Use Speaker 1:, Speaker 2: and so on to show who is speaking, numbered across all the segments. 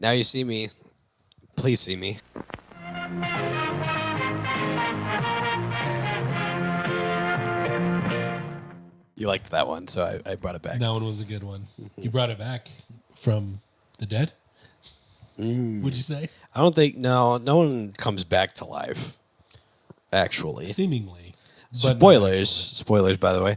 Speaker 1: Now you see me. Please see me. You liked that one, so I brought it back.
Speaker 2: That one was a good one. You brought it back from the dead? Would you say?
Speaker 1: I don't think no one comes back to life. Actually,
Speaker 2: Seemingly. But
Speaker 1: spoilers. By the way,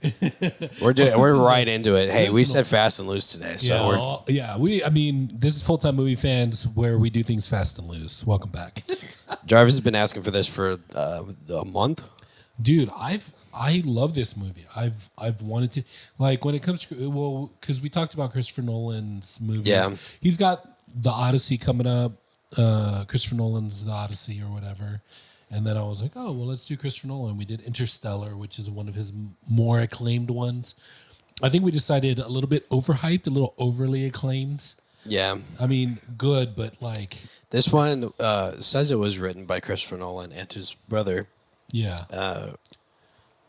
Speaker 1: we're right into it. Hey, we said fast and loose today, so
Speaker 2: I mean, this is Full Time Movie Fans where we do things fast and loose. Welcome back.
Speaker 1: Jarvis has been asking for this for a month.
Speaker 2: Dude, I love this movie. I've wanted to, like, when it comes to, because we talked about Christopher Nolan's movies.
Speaker 1: Yeah.
Speaker 2: He's got The Odyssey coming up. Christopher Nolan's The Odyssey or whatever. And then I was like, oh, well, let's do Christopher Nolan. We did Interstellar, which is one of his more acclaimed ones. I think we decided a little bit overhyped, a little overly acclaimed.
Speaker 1: Yeah.
Speaker 2: I mean, good, but like...
Speaker 1: This one says it was written by Christopher Nolan and his brother.
Speaker 2: Yeah.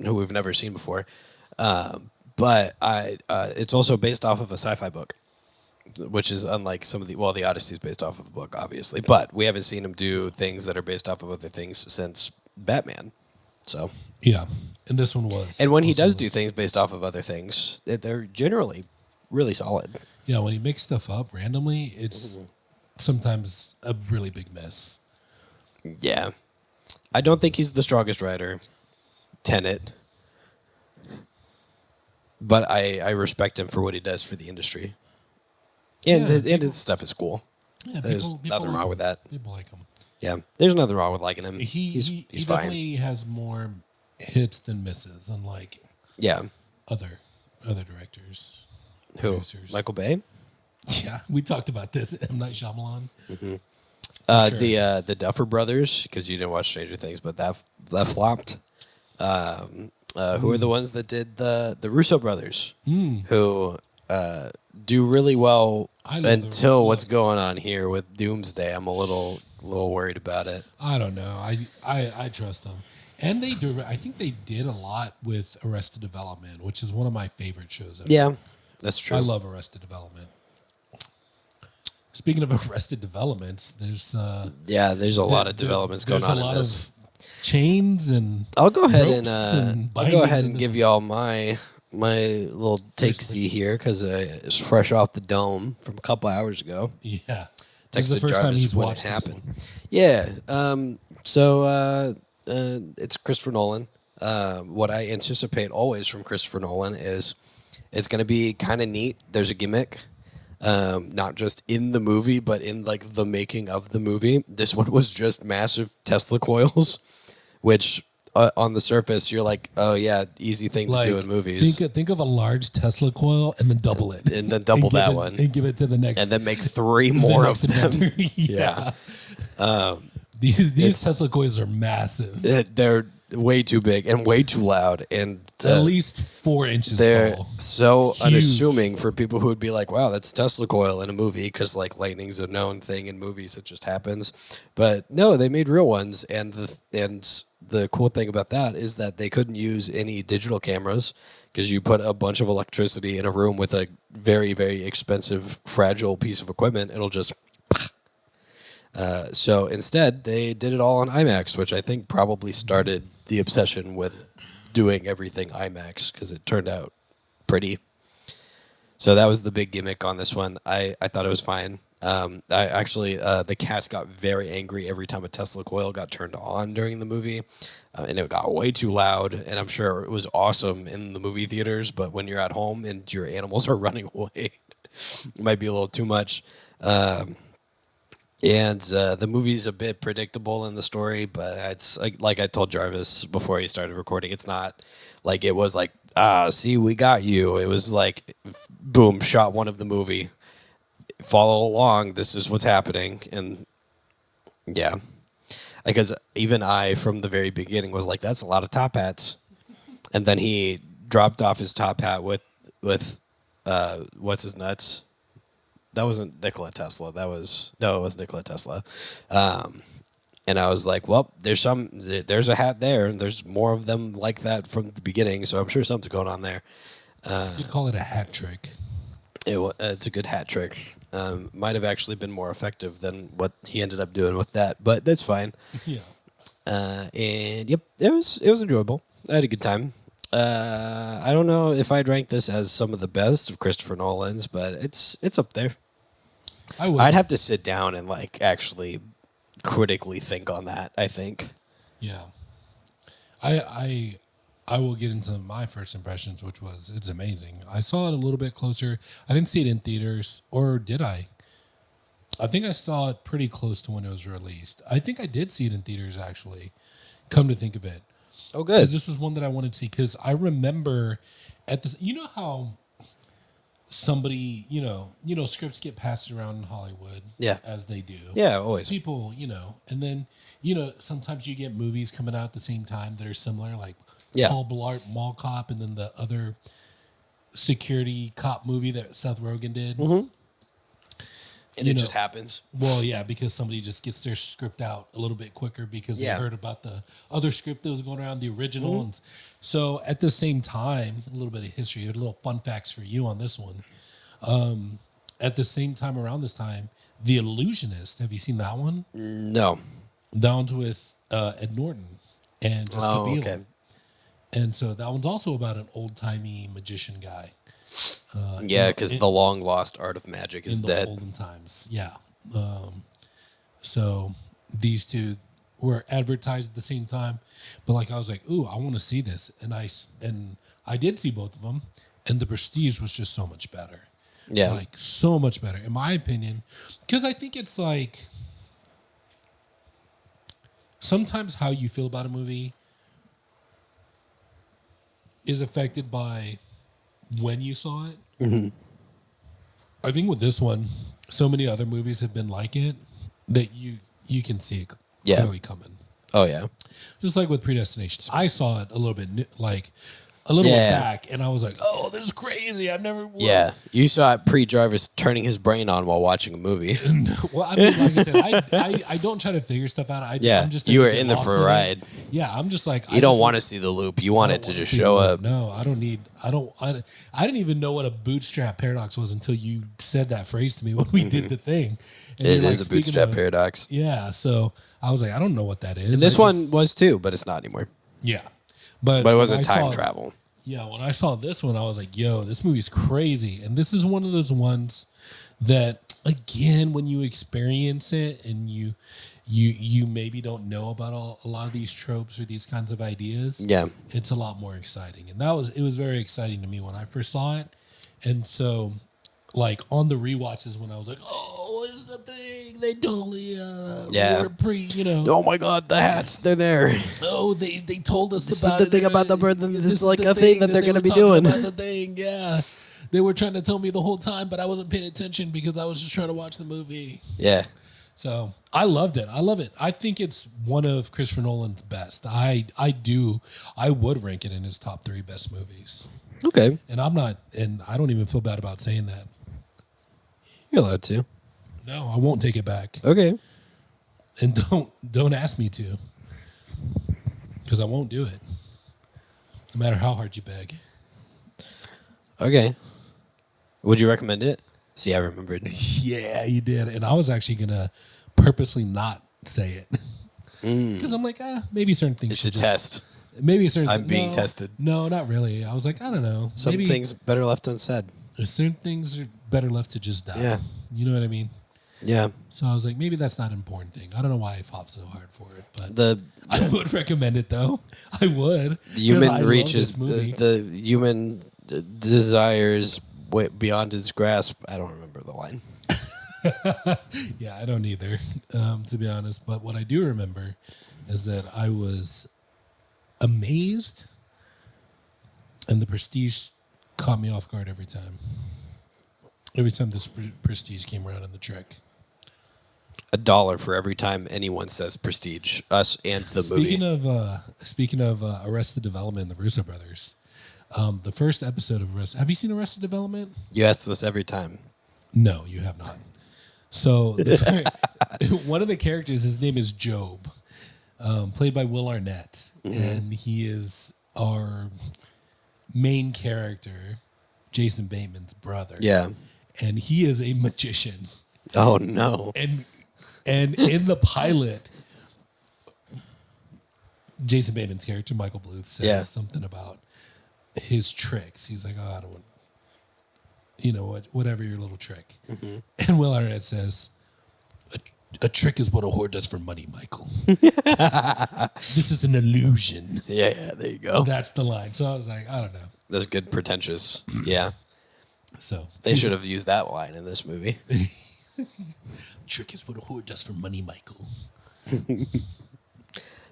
Speaker 1: Who we've never seen before. But it's also based off of a sci-fi book, which is unlike some of the Odyssey is based off of a book, obviously, but we haven't seen him do things that are based off of other things since Batman. So
Speaker 2: yeah, and this one was.
Speaker 1: And when he does do things based off of other things, they're generally really solid.
Speaker 2: Yeah, when he makes stuff up randomly, it's sometimes a really big mess.
Speaker 1: Yeah. I don't think he's the strongest writer. Tenet. But I respect him for what he does for the industry. And, his stuff is cool.
Speaker 2: Yeah,
Speaker 1: There's nothing wrong with that.
Speaker 2: People like him.
Speaker 1: Yeah, there's nothing wrong with liking him.
Speaker 2: He
Speaker 1: fine.
Speaker 2: definitely has more hits than misses, unlike other directors.
Speaker 1: Who?
Speaker 2: Producers.
Speaker 1: Michael Bay?
Speaker 2: Yeah, we talked about this. M. Night Shyamalan.
Speaker 1: Sure. The Duffer Brothers, because you didn't watch Stranger Things, but that flopped. Who are the ones that did the Russo brothers, who do really well until what's going on here with Doomsday. I'm a little worried about it.
Speaker 2: I don't know. I trust them, and they do. I think they did a lot with Arrested Development, which is one of my favorite shows ever.
Speaker 1: Yeah, that's true.
Speaker 2: I love Arrested Development. Speaking of Arrested Developments, there's
Speaker 1: there's a lot of developments going on.
Speaker 2: There's a lot
Speaker 1: in this.
Speaker 2: of chains and
Speaker 1: I'll go ahead
Speaker 2: and
Speaker 1: give y'all my little take-see here because it's fresh off the dome from a couple hours ago.
Speaker 2: Yeah,
Speaker 1: This
Speaker 2: is the first time he's
Speaker 1: when
Speaker 2: watched
Speaker 1: it happened. Yeah. So it's Christopher Nolan. What I anticipate always from Christopher Nolan is it's going to be kind of neat. There's a gimmick. Not just in the movie, but in like the making of the movie. This one was just massive Tesla coils, which on the surface you're like, oh yeah, easy thing to do in movies.
Speaker 2: Think of a large Tesla coil and then double it,
Speaker 1: and then double that one,
Speaker 2: and give it to the next,
Speaker 1: and then make 3 more of them.
Speaker 2: Yeah. These Tesla coils are massive.
Speaker 1: They're way too big and way too loud, and
Speaker 2: at least 4 inches
Speaker 1: they're
Speaker 2: tall.
Speaker 1: so huge. Unassuming for people who would be like, wow, that's Tesla coil in a movie, because like lightning's a known thing in movies. It just happens. But no, they made real ones, and the cool thing about that is that they couldn't use any digital cameras because you put a bunch of electricity in a room with a very, very expensive, fragile piece of equipment, it'll just so instead, they did it all on IMAX, which I think probably started the obsession with doing everything IMAX because it turned out pretty. So that was the big gimmick on this one. I thought it was fine. The cast got very angry every time a Tesla coil got turned on during the movie, and it got way too loud. And I'm sure it was awesome in the movie theaters, but when you're at home and your animals are running away, it might be a little too much. And the movie's a bit predictable in the story, but it's like I told Jarvis before he started recording, it's not like it was like, see, we got you. It was like, boom, shot one of the movie. Follow along. This is what's happening. And yeah, because even I, from the very beginning, was like, that's a lot of top hats. And then he dropped off his top hat with what's his nuts? That wasn't Nikola Tesla. It was Nikola Tesla. And I was like, well, there's a hat there, and there's more of them like that from the beginning, so I'm sure something's going on there.
Speaker 2: You'd call it a hat trick.
Speaker 1: It's a good hat trick. Might have actually been more effective than what he ended up doing with that, but that's fine.
Speaker 2: Yeah.
Speaker 1: And yep, it was enjoyable. I had a good time. I don't know if I'd rank this as some of the best of Christopher Nolan's, but it's up there.
Speaker 2: I would.
Speaker 1: I'd have to sit down and like actually critically think on that, I think.
Speaker 2: Yeah. I will get into my first impressions, which was it's amazing. I saw it a little bit closer. I didn't see it in theaters, or did I? I think I saw it pretty close to when it was released. I think I did see it in theaters, actually. Come to think of it.
Speaker 1: Oh, good.
Speaker 2: This was one that I wanted to see because I remember at this. You know how somebody, scripts get passed around in Hollywood,
Speaker 1: Yeah.
Speaker 2: as they do.
Speaker 1: Yeah, always.
Speaker 2: People, and then sometimes you get movies coming out at the same time that are similar, like
Speaker 1: Yeah.
Speaker 2: Paul Blart Mall Cop, and then the other security cop movie that Seth Rogen did.
Speaker 1: Mm-hmm. And
Speaker 2: You
Speaker 1: it
Speaker 2: know-
Speaker 1: just happens.
Speaker 2: Well, yeah, because somebody just gets their script out a little bit quicker because
Speaker 1: Yeah.
Speaker 2: they heard about the other script that was going around, the original ones. So at the same time, a little bit of history, a little fun facts for you on this one. At the same time, around this time, The Illusionist. Have you seen that one?
Speaker 1: No.
Speaker 2: That one's with Ed Norton and Jessica
Speaker 1: Oh,
Speaker 2: Biel.
Speaker 1: okay.
Speaker 2: And so that one's also about an old timey magician guy.
Speaker 1: Yeah, because the long lost art of magic is
Speaker 2: in the
Speaker 1: dead.
Speaker 2: olden times. Yeah. So these two were advertised at the same time, but like I was like, ooh, I want to see this, and I did see both of them, and The Prestige was just so much better.
Speaker 1: Yeah.
Speaker 2: Like so much better, in my opinion, because I think it's like sometimes how you feel about a movie is affected by when you saw it.
Speaker 1: Mm-hmm.
Speaker 2: I think with this one, so many other movies have been like it that you can see it
Speaker 1: Yeah.
Speaker 2: clearly coming.
Speaker 1: Oh, yeah.
Speaker 2: Just like with Predestination, I saw it a little bit a little
Speaker 1: Yeah.
Speaker 2: bit back, and I was like, "Oh, this is crazy! I've never."
Speaker 1: Yeah. You saw it pre-Jarvis turning his brain on while watching a movie.
Speaker 2: Well, I mean, like I said, I don't try to figure stuff out.
Speaker 1: Yeah.
Speaker 2: I'm just
Speaker 1: You were
Speaker 2: get
Speaker 1: in there
Speaker 2: lost
Speaker 1: for a
Speaker 2: in it.
Speaker 1: ride.
Speaker 2: Yeah, I'm just like
Speaker 1: You don't want to see the loop. You want it to just show up.
Speaker 2: No, I don't need. I didn't even know what a bootstrap paradox was until you said that phrase to me when we did the thing. And
Speaker 1: It
Speaker 2: you're like,
Speaker 1: is a
Speaker 2: speaking
Speaker 1: bootstrap
Speaker 2: of-
Speaker 1: paradox.
Speaker 2: Yeah, so I was like, I don't know what that is.
Speaker 1: And this
Speaker 2: I just-
Speaker 1: one was too, but it's not anymore.
Speaker 2: yeah, but
Speaker 1: But it
Speaker 2: when
Speaker 1: wasn't
Speaker 2: I
Speaker 1: time
Speaker 2: saw-
Speaker 1: travel.
Speaker 2: Yeah, when I saw this one, I was like, yo, this movie's crazy. And this is one of those ones that, again, when you experience it and you maybe don't know about a lot of these tropes or these kinds of ideas,
Speaker 1: Yeah.
Speaker 2: it's a lot more exciting. And it was very exciting to me when I first saw it. And so, like, on the rewatches when I was like, oh, it's the thing. They totally
Speaker 1: Yeah.
Speaker 2: were
Speaker 1: Oh my God, the hats, they're there.
Speaker 2: oh, they told us
Speaker 1: This is
Speaker 2: about
Speaker 1: the
Speaker 2: it.
Speaker 1: thing about the bird, and this is like
Speaker 2: the
Speaker 1: a thing that they're
Speaker 2: they
Speaker 1: gonna
Speaker 2: were
Speaker 1: be
Speaker 2: talking
Speaker 1: doing.
Speaker 2: about the thing, yeah. They were trying to tell me the whole time, but I wasn't paying attention because I was just trying to watch the movie.
Speaker 1: Yeah.
Speaker 2: So I loved it. I love it. I think it's one of Christopher Nolan's best. I would rank it in his top 3 best movies.
Speaker 1: Okay.
Speaker 2: And I don't even feel bad about saying that.
Speaker 1: You're allowed to.
Speaker 2: No, I won't take it back.
Speaker 1: Okay.
Speaker 2: And don't ask me to. Because I won't do it. No matter how hard you beg.
Speaker 1: Okay. Would you recommend it? See, I remembered.
Speaker 2: Yeah, you did. And I was actually going to purposely not say it. Because I'm like, maybe certain things
Speaker 1: It's
Speaker 2: should
Speaker 1: a test.
Speaker 2: Maybe certain
Speaker 1: I'm being tested.
Speaker 2: No, not really. I was like, I don't know.
Speaker 1: Some
Speaker 2: maybe
Speaker 1: things better left unsaid.
Speaker 2: certain things are better left to just die.
Speaker 1: Yeah.
Speaker 2: You know what I mean?
Speaker 1: Yeah.
Speaker 2: So I was like, maybe that's not an important thing. I don't know why I fought so hard for it, but
Speaker 1: The
Speaker 2: I would recommend it though. I would.
Speaker 1: human reaches
Speaker 2: movie.
Speaker 1: the human desires way beyond his grasp. I don't remember the line.
Speaker 2: Yeah, I don't either, to be honest. But what I do remember is that I was amazed, and the Prestige caught me off guard every time. Every time this Prestige came around in the Trek.
Speaker 1: $1 for every time anyone says Prestige, us and the movie.
Speaker 2: Speaking of Arrested Development, the Russo brothers, the first episode of Arrested. Have you seen Arrested Development?
Speaker 1: You ask this every time.
Speaker 2: No, you have not. So one of the characters, his name is Job, played by Will Arnett, and he is our main character, Jason Bateman's brother.
Speaker 1: Yeah.
Speaker 2: and he is a magician.
Speaker 1: Oh no.
Speaker 2: And in the pilot, Jason Bateman's character, Michael Bluth, says something about his tricks. He's like, oh, I don't want, whatever your little trick. Mm-hmm. And Will Arnett says, a trick is what a whore does for money, Michael. This is an illusion.
Speaker 1: Yeah, there you go.
Speaker 2: That's the line. So I was like, I don't know.
Speaker 1: That's good, pretentious. Yeah.
Speaker 2: So
Speaker 1: they should have used that line in this movie.
Speaker 2: Trick is what a whore does for money, Michael.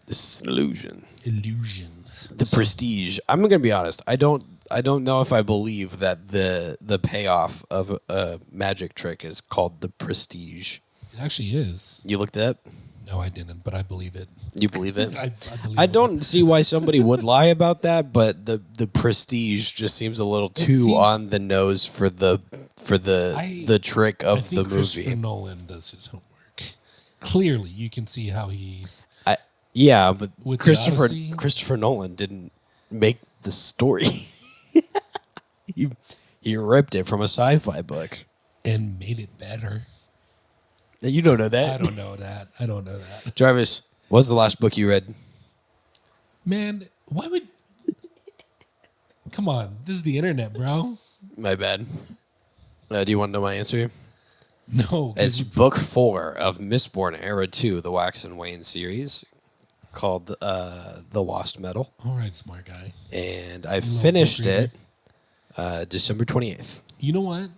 Speaker 1: This is an illusion.
Speaker 2: Illusions.
Speaker 1: The Prestige. I'm gonna be honest. I don't know if I believe that the payoff of a magic trick is called the Prestige.
Speaker 2: It actually is.
Speaker 1: You looked it up?
Speaker 2: No, I didn't, but I believe it.
Speaker 1: You believe it?
Speaker 2: I believe
Speaker 1: I don't see why somebody would lie about that, but the Prestige just seems a little too on the nose for the trick of the movie.
Speaker 2: Christopher Nolan does his homework. Clearly, you can see how he's.
Speaker 1: Yeah, but
Speaker 2: with
Speaker 1: Christopher Nolan didn't make the story. he ripped it from a sci-fi book
Speaker 2: and made it better.
Speaker 1: You don't know that.
Speaker 2: I don't know that.
Speaker 1: Jarvis, what's the last book you read?
Speaker 2: Man, why would? Come on, this is the internet, bro.
Speaker 1: My bad. Do you want to know my answer?
Speaker 2: No.
Speaker 1: It's book 4 of Mistborn Era 2, the Wax and Wayne series, called The Lost Metal.
Speaker 2: All right, smart guy.
Speaker 1: And I finished it December 28th.
Speaker 2: You know what?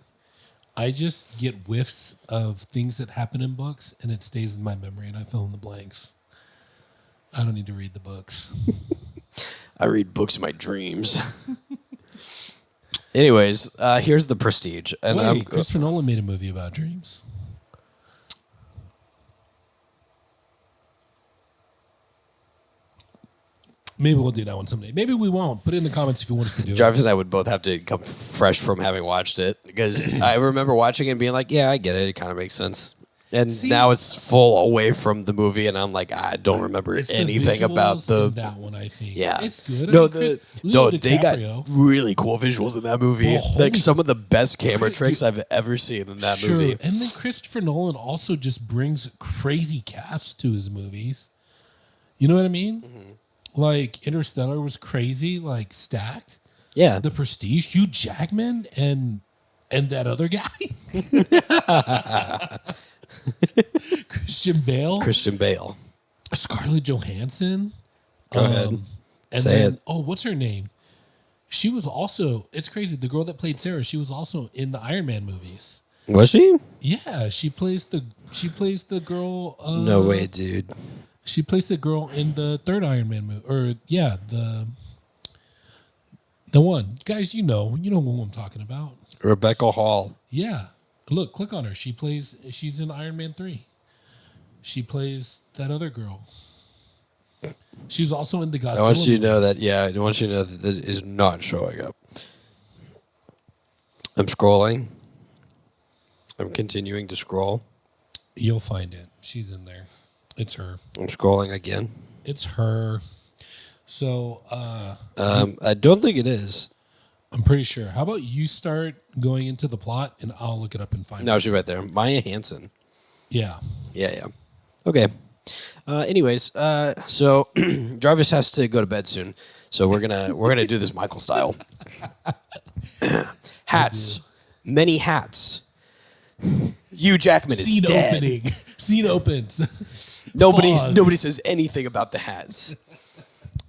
Speaker 2: I just get whiffs of things that happen in books, and it stays in my memory, and I fill in the blanks. I don't need to read the books.
Speaker 1: I read books in my dreams. Anyways, here's The Prestige. And
Speaker 2: Wait, Christopher Nolan made a movie about dreams. Maybe we'll do that one someday. Maybe we won't. Put it in the comments if you want us to do
Speaker 1: Jarvis and I would both have to come fresh from having watched it, because I remember watching it and being like, yeah, I get it. It kind of makes sense. And now it's full away from the movie, and I'm like, I don't remember anything about
Speaker 2: that one. I think,
Speaker 1: yeah,
Speaker 2: it's good.
Speaker 1: They got really cool visuals in that movie. Like some of the best camera tricks I've ever seen in that movie.
Speaker 2: And then Christopher Nolan also just brings crazy casts to his movies. You know what I mean? Mm-hmm. Like Interstellar was crazy, like stacked.
Speaker 1: Yeah,
Speaker 2: The Prestige, Hugh Jackman, and that other guy. Christian Bale, Scarlett Johansson.
Speaker 1: Go ahead.
Speaker 2: And then, what's her name? She was also. It's crazy. The girl that played Sarah. She was also in the Iron Man movies.
Speaker 1: Was she?
Speaker 2: Yeah, she plays the girl.
Speaker 1: No way, dude.
Speaker 2: She plays the girl in the third Iron Man movie, or the one. Guys, you know who I'm talking about.
Speaker 1: Rebecca Hall.
Speaker 2: Yeah. Look, click on her. She's in Iron Man 3. She plays that other girl. She was also in the Godzilla.
Speaker 1: I want you to know that, I want you to know that this is not showing up. I'm scrolling. I'm continuing to scroll.
Speaker 2: You'll find it. She's in there. It's her.
Speaker 1: I'm scrolling again.
Speaker 2: It's her. So,
Speaker 1: I don't think it is.
Speaker 2: I'm pretty sure. How about you start going into the plot, and I'll look it up and find it.
Speaker 1: No, she's right there. Maya Hansen.
Speaker 2: Yeah.
Speaker 1: Yeah. Okay. Anyways, so Jarvis has to go to bed soon, so we're gonna do this Michael style. Hats, many hats. Hugh Jackman is dead.
Speaker 2: Opening. Scene opens.
Speaker 1: Nobody says anything about the hats.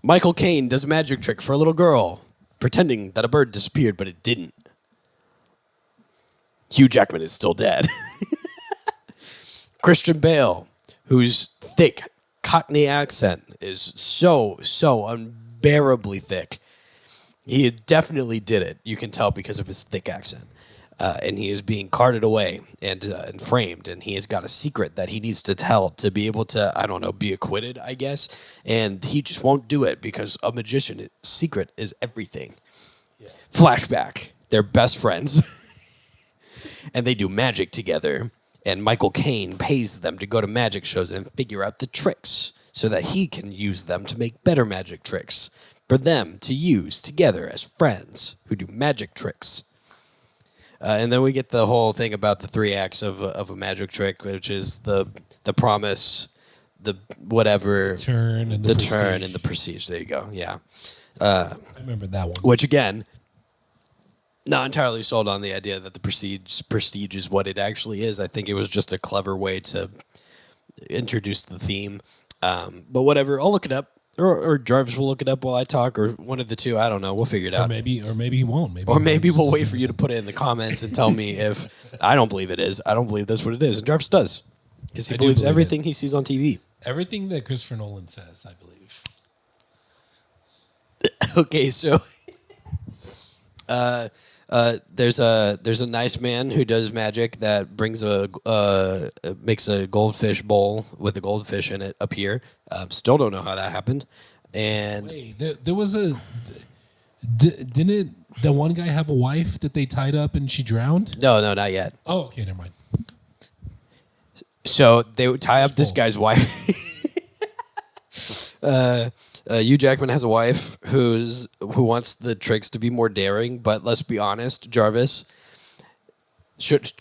Speaker 1: Michael Caine does a magic trick for a little girl, pretending that a bird disappeared, but it didn't. Hugh Jackman is still dead. Christian Bale, whose thick Cockney accent is so unbearably thick. He definitely did it. You can tell because of his thick accent. And he is being carted away and framed, and he has got a secret that he needs to tell to be able to, be acquitted, I guess. And he just won't do it because a magician's secret is everything. Yeah. Flashback. They're best friends. And they do magic together. And Michael Caine pays them to go to magic shows and figure out the tricks so that he can use them to make better magic tricks for them to use together as friends who do magic tricks. And then we get the whole thing about the 3 acts of a magic trick, which is the promise, the whatever,
Speaker 2: Turn and
Speaker 1: the turn and the prestige. There you go. Yeah.
Speaker 2: I remember that one.
Speaker 1: Which again, not entirely sold on the idea that the prestige is what it actually is. I think it was just a clever way to introduce the theme. But whatever, I'll look it up, or Jarvis will look it up while I talk, or one of the two. I don't know. We'll figure it out.
Speaker 2: Or maybe he won't.
Speaker 1: Maybe we'll wait for you to put it in the comments and tell me if I don't believe it is. I don't believe that's what it is, and Jarvis does, because he believes everything he sees on TV.
Speaker 2: Everything that Christopher Nolan says, I believe.
Speaker 1: Okay, so there's a nice man who does magic that brings makes a goldfish bowl with a goldfish in it appear. Still don't know how that happened. And
Speaker 2: wait, there was didn't the one guy have a wife that they tied up and she drowned?
Speaker 1: no, not yet.
Speaker 2: Oh, okay, never mind.
Speaker 1: So they would tie up this guy's wife. Hugh Jackman has a wife who wants the tricks to be more daring, but let's be honest, Jarvis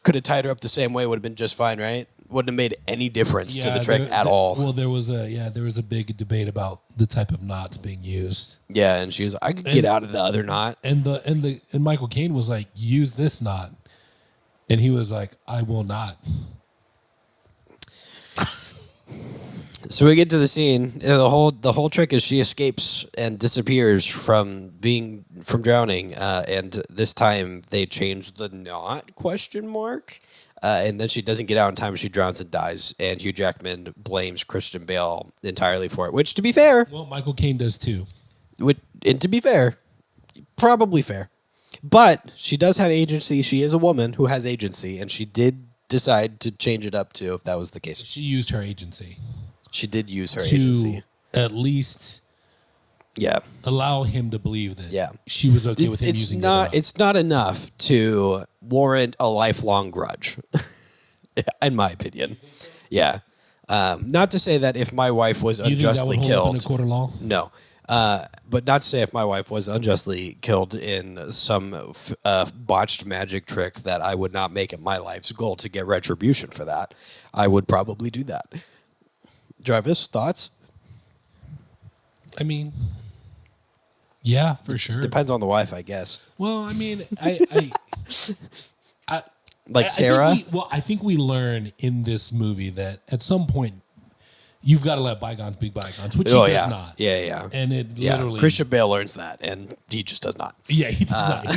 Speaker 1: could have tied her up the same way, would have been just fine, right? Wouldn't have made any difference to the trick at all.
Speaker 2: Well, there was a big debate about the type of knots being used.
Speaker 1: Yeah, and she was, I could get out of the other knot.
Speaker 2: And Michael Caine was like, use this knot, and he was like, I will not.
Speaker 1: So we get to the scene. The whole trick is she escapes and disappears from drowning. And this time they change the knot ? And then she doesn't get out in time. She drowns and dies. And Hugh Jackman blames Christian Bale entirely for it. Which, to be fair,
Speaker 2: well, Michael Caine does too.
Speaker 1: And to be fair, probably fair. But she does have agency. She is a woman who has agency, and she did decide to change it up too, if that was the case.
Speaker 2: She used her agency.
Speaker 1: She did use her agency.
Speaker 2: At least allow him to believe that she was okay with him using it.
Speaker 1: It's not enough to warrant a lifelong grudge, in my opinion. So? Yeah. Not to say that if my wife was unjustly killed.
Speaker 2: In a court of law?
Speaker 1: No. But not to say if my wife was unjustly killed in some botched magic trick that I would not make it my life's goal to get retribution for that. I would probably do that. Jarvis, thoughts?
Speaker 2: I mean, yeah, for sure.
Speaker 1: Depends on the wife, I guess.
Speaker 2: Well, I mean,
Speaker 1: like Sarah?
Speaker 2: I think we learn in this movie that at some point you've got to let bygones be bygones, which he does not.
Speaker 1: Yeah.
Speaker 2: And it literally...
Speaker 1: Christian Bale learns that, and he just does not.
Speaker 2: Yeah, he does not.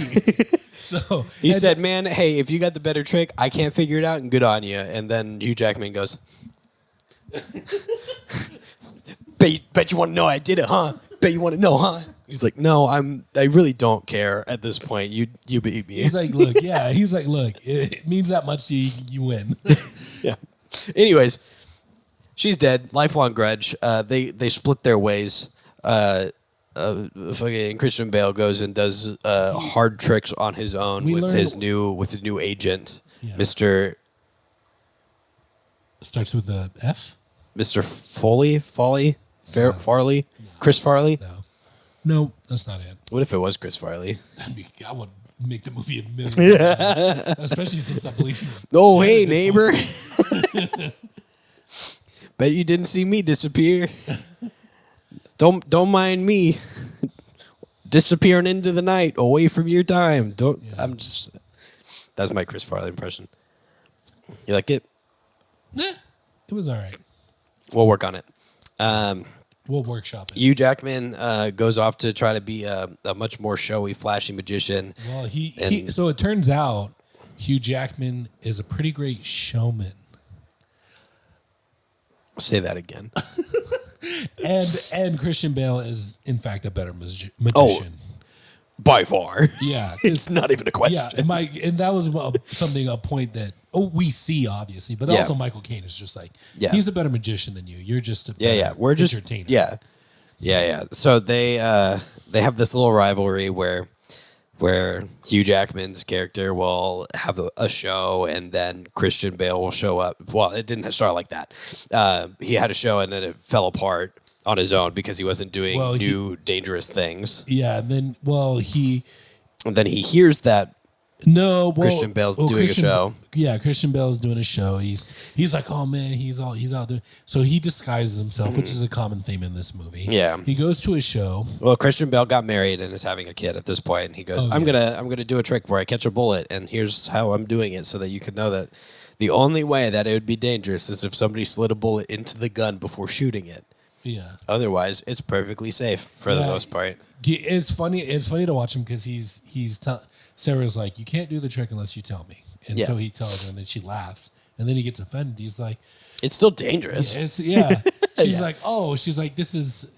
Speaker 2: So
Speaker 1: he said, man, hey, if you got the better trick, I can't figure it out, and good on you. And then Hugh Jackman goes... Bet you want to know I did it, huh? Bet you want to know, huh? He's like, no, I really don't care at this point. You beat me.
Speaker 2: He's like, look, it means that much to you, you win.
Speaker 1: Yeah. Anyways, she's dead. Lifelong grudge. They split their ways. Fucking Christian Bale goes and does hard tricks on his own with his new agent, Mr.
Speaker 2: Starts with a F?
Speaker 1: Mr. Farley? Farley? No. Chris Farley?
Speaker 2: No, that's not it.
Speaker 1: What if it was Chris Farley?
Speaker 2: I would make the movie a million times. Especially since I believe he's
Speaker 1: oh, hey, neighbor. Bet you didn't see me disappear. Don't mind me disappearing into the night away from your time. That's my Chris Farley impression. You like it?
Speaker 2: Yeah, it was all right.
Speaker 1: We'll work on it.
Speaker 2: We'll workshop it.
Speaker 1: Hugh Jackman goes off to try to be a much more showy, flashy magician.
Speaker 2: Well, so it turns out Hugh Jackman is a pretty great showman.
Speaker 1: Say that again.
Speaker 2: and Christian Bale is, in fact, a better magician.
Speaker 1: Oh, by far.
Speaker 2: Yeah.
Speaker 1: It's not even a question.
Speaker 2: Yeah, and that was a point that we see, obviously, but also Michael Caine is just like, he's a better magician than you. You're just a better
Speaker 1: We're just
Speaker 2: entertainer.
Speaker 1: Yeah. So they have this little rivalry where Hugh Jackman's character will have a show and then Christian Bale will show up. Well, it didn't start like that. He had a show and then it fell apart on his own because he wasn't doing new dangerous things.
Speaker 2: Yeah, and then he
Speaker 1: hears that
Speaker 2: No, well,
Speaker 1: Christian Bale's doing a show.
Speaker 2: Yeah, Christian Bale's doing a show. He's like, oh man, he's out there. So he disguises himself, which is a common theme in this movie.
Speaker 1: Yeah.
Speaker 2: He goes to a show.
Speaker 1: Well, Christian Bale got married and is having a kid at this point, and he goes, I'm gonna do a trick where I catch a bullet, and here's how I'm doing it so that you can know that the only way that it would be dangerous is if somebody slid a bullet into the gun before shooting it.
Speaker 2: Yeah.
Speaker 1: Otherwise, it's perfectly safe for the most part.
Speaker 2: It's funny. It's funny to watch him because Sarah's like, you can't do the trick unless you tell me, and so he tells her, and then she laughs, and then he gets offended. He's like,
Speaker 1: it's still dangerous.
Speaker 2: She's like, this is,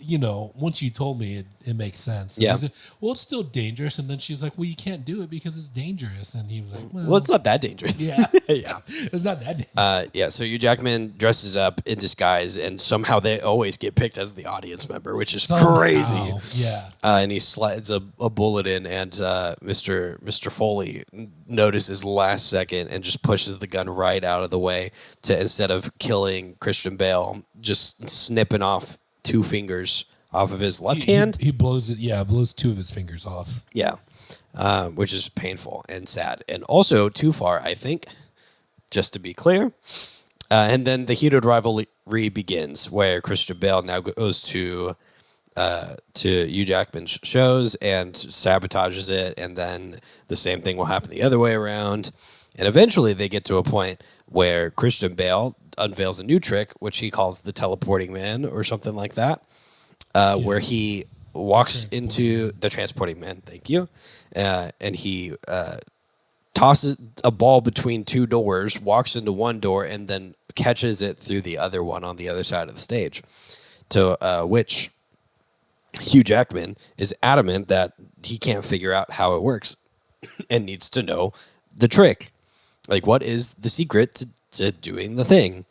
Speaker 2: once you told me, it makes sense. And he's like, well, it's still dangerous. And then she's like, well, you can't do it because it's dangerous. And he was like, well,
Speaker 1: it's not that dangerous.
Speaker 2: Yeah.
Speaker 1: Yeah.
Speaker 2: It's not that dangerous.
Speaker 1: So Hugh Jackman dresses up in disguise, and somehow they always get picked as the audience member, which is crazy.
Speaker 2: Yeah.
Speaker 1: And he slides a bullet in, and Mr. Foley notices last second and just pushes the gun right out of the way to, instead of killing Christian Bale, just snipping off 2 fingers off of his left hand.
Speaker 2: He blows it. Yeah, blows 2 of his fingers off.
Speaker 1: Yeah, which is painful and sad, and also too far, I think. Just to be clear, and then the heated rivalry begins, where Christian Bale now goes to Hugh Jackman's shows and sabotages it, and then the same thing will happen the other way around, and eventually they get to a point where Christian Bale unveils a new trick, which he calls the teleporting man or something like that, where he walks into the transporting man. Thank you, and he tosses a ball between 2 doors, walks into one door, and then catches it through the other one on the other side of the stage. To which Hugh Jackman is adamant that he can't figure out how it works and needs to know the trick. Like, what is the secret to doing the thing?